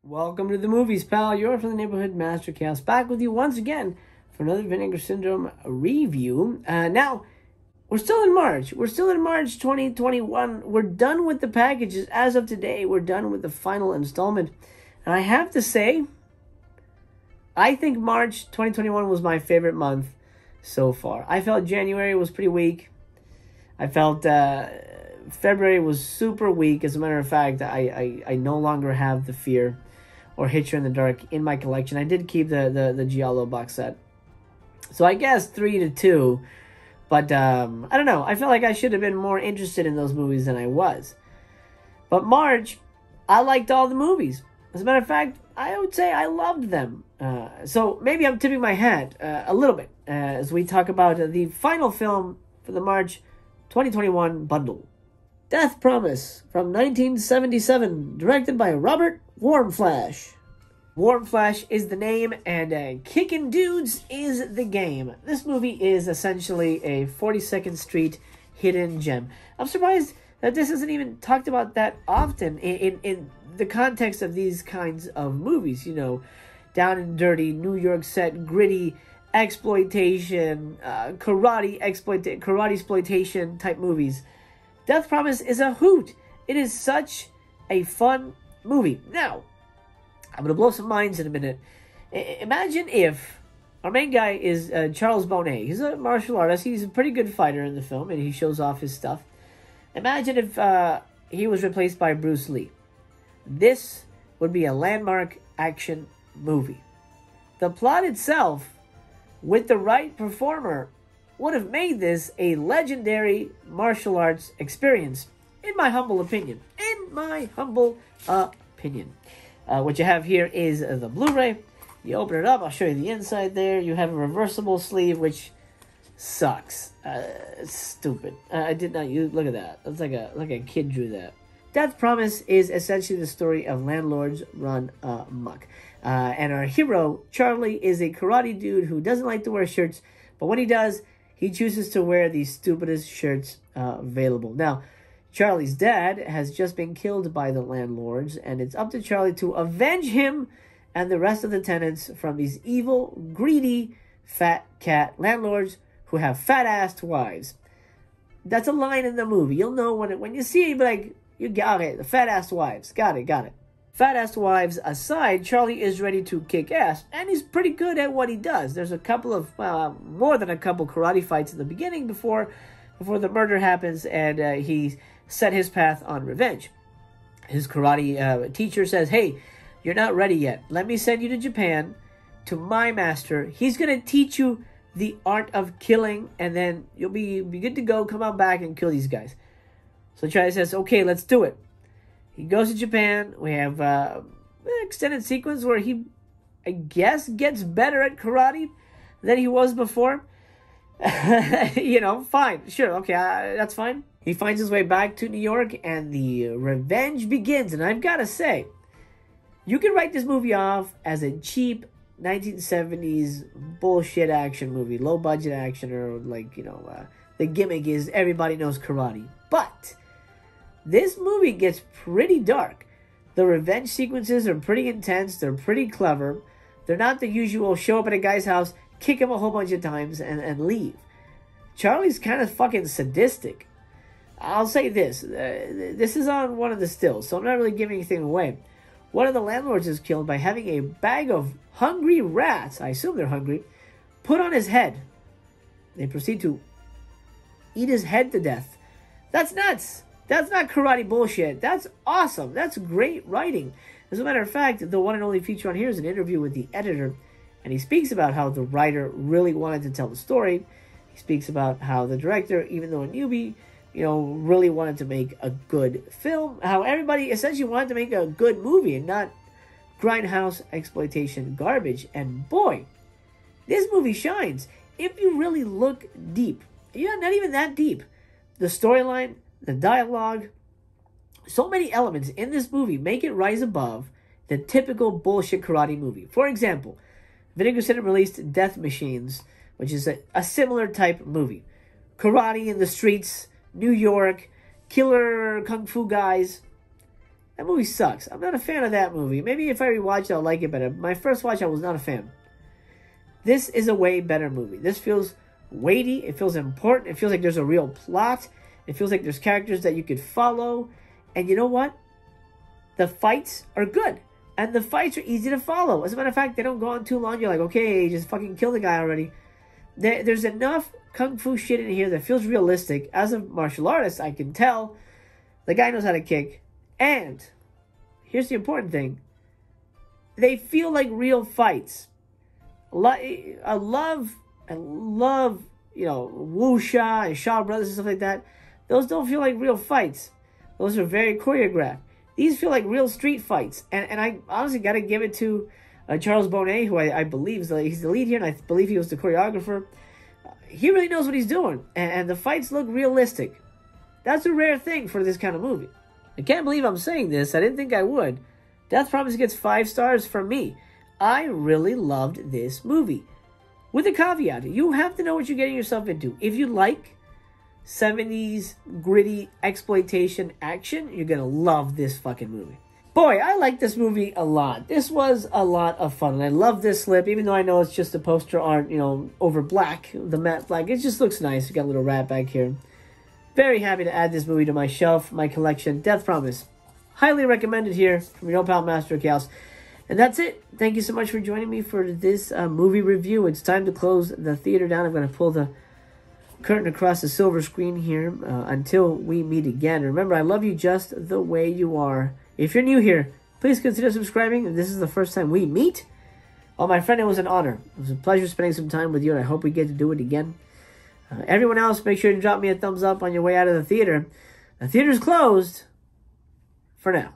Welcome to the movies, pal. You're from the neighborhood Master Chaos, back with you once again for another Vinegar Syndrome review. Now, we're still in March. We're still in March 2021. We're done with the packages. As of today, we're done with the final installment. And I have to say, I think March 2021 was my favorite month so far. I felt January was pretty weak. I felt February was super weak. As a matter of fact, I no longer have the Fear or Hitcher in the Dark in my collection. I did keep the Giallo box set. So I guess 3-2. But I don't know. I felt like I should have been more interested in those movies than I was. But March, I liked all the movies. As a matter of fact, I would say I loved them. So maybe I'm tipping my hat a little bit as we talk about the final film for the March 2021 bundle. Death Promise from 1977, directed by Robert Warmflash. Warmflash is the name, and Kickin' Dudes is the game. This movie is essentially a 42nd Street hidden gem. I'm surprised that this isn't even talked about that often in the context of these kinds of movies. You know, down and dirty, New York set, gritty exploitation, karate exploitation type movies. Death Promise is a hoot. It is such a fun movie. Now, I'm going to blow some minds in a minute. Imagine if our main guy is Charles Bonnet. He's a martial artist. He's a pretty good fighter in the film, and he shows off his stuff. Imagine if he was replaced by Bruce Lee. This would be a landmark action movie. The plot itself, with the right performer, would have made this a legendary martial arts experience, in my humble opinion. What you have here is the Blu-ray. You open it up. I'll show you the inside there. You have a reversible sleeve, which sucks. It's stupid. I did not use... Look at that. It's like a kid drew that. Death Promise is essentially the story of landlords run amok. And our hero, Charlie, is a karate dude who doesn't like to wear shirts, but when he does, he chooses to wear the stupidest shirts available. Now, Charlie's dad has just been killed by the landlords, and it's up to Charlie to avenge him and the rest of the tenants from these evil, greedy, fat cat landlords who have fat-assed wives. That's a line in the movie. You'll know when you see it, you'll be like, you got it, the fat-assed wives. Got it. Fat-assed wives aside, Charlie is ready to kick ass, and he's pretty good at what he does. There's a couple of, more than a couple karate fights in the beginning before the murder happens, and he set his path on revenge. His karate teacher says, hey, you're not ready yet. Let me send you to Japan, to my master. He's going to teach you the art of killing, and then you'll be good to go. Come on back and kill these guys. So Charlie says, okay, let's do it. He goes to Japan. We have an extended sequence where he, I guess, gets better at karate than he was before. You know, fine. Sure, okay, that's fine. He finds his way back to New York, and the revenge begins. And I've got to say, you can write this movie off as a cheap 1970s bullshit action movie. Low-budget action, or like, you know, the gimmick is everybody knows karate. But this movie gets pretty dark. The revenge sequences are pretty intense. They're pretty clever. They're not the usual show up at a guy's house, kick him a whole bunch of times, and leave. Charlie's kind of fucking sadistic. I'll say this. This is on one of the stills, so I'm not really giving anything away. One of the landlords is killed by having a bag of hungry rats, I assume they're hungry, put on his head. They proceed to eat his head to death. That's nuts. That's not karate bullshit. That's awesome. That's great writing. As a matter of fact, the one and only feature on here is an interview with the editor, and he speaks about how the writer really wanted to tell the story. He speaks about how the director, even though a newbie, you know, really wanted to make a good film. How everybody essentially wanted to make a good movie and not grindhouse exploitation garbage. And boy, this movie shines. If you really look deep, yeah, not even that deep. The storyline, the dialogue, so many elements in this movie make it rise above the typical bullshit karate movie. For example, Vinegar Syndrome released Death Machines, which is a similar type movie. Karate in the streets, New York, killer kung fu guys. That movie sucks. I'm not a fan of that movie. Maybe if I rewatch it, I'll like it better. My first watch, I was not a fan. This is a way better movie. This feels weighty. It feels important. It feels like there's a real plot. It feels like there's characters that you could follow. And you know what? The fights are good. And the fights are easy to follow. As a matter of fact, they don't go on too long. You're like, okay, just fucking kill the guy already. There's enough kung fu shit in here that feels realistic. As a martial artist, I can tell the guy knows how to kick. And here's the important thing. They feel like real fights. I love, you know, Wuxia and Shaw Brothers and stuff like that. Those don't feel like real fights. Those are very choreographed. These feel like real street fights. And I honestly got to give it to Charles Bonnet, who I believe he's the lead here, and I believe he was the choreographer. He really knows what he's doing. And the fights look realistic. That's a rare thing for this kind of movie. I can't believe I'm saying this. I didn't think I would. Death Promise gets 5 stars from me. I really loved this movie. With a caveat, you have to know what you're getting yourself into. If you like 70s gritty exploitation action, you're going to love this fucking movie. Boy, I like this movie a lot. This was a lot of fun. And I love this slip, even though I know it's just a poster art, you know, over black, the matte black. It just looks nice. You got a little rat back here. Very happy to add this movie to my shelf, my collection. Death Promise. Highly recommended here from your old pal Master Chaos. And that's it. Thank you so much for joining me for this movie review. It's time to close the theater down. I'm going to pull the curtain across the silver screen here until we meet again. Remember, I love you just the way you are. If you're new here, please consider subscribing. If this is the first time we meet, oh, my friend, it was an honor. It was a pleasure spending some time with you, and I hope we get to do it again. Everyone else, make sure to drop me a thumbs up on your way out of the theater. The theater's closed for now.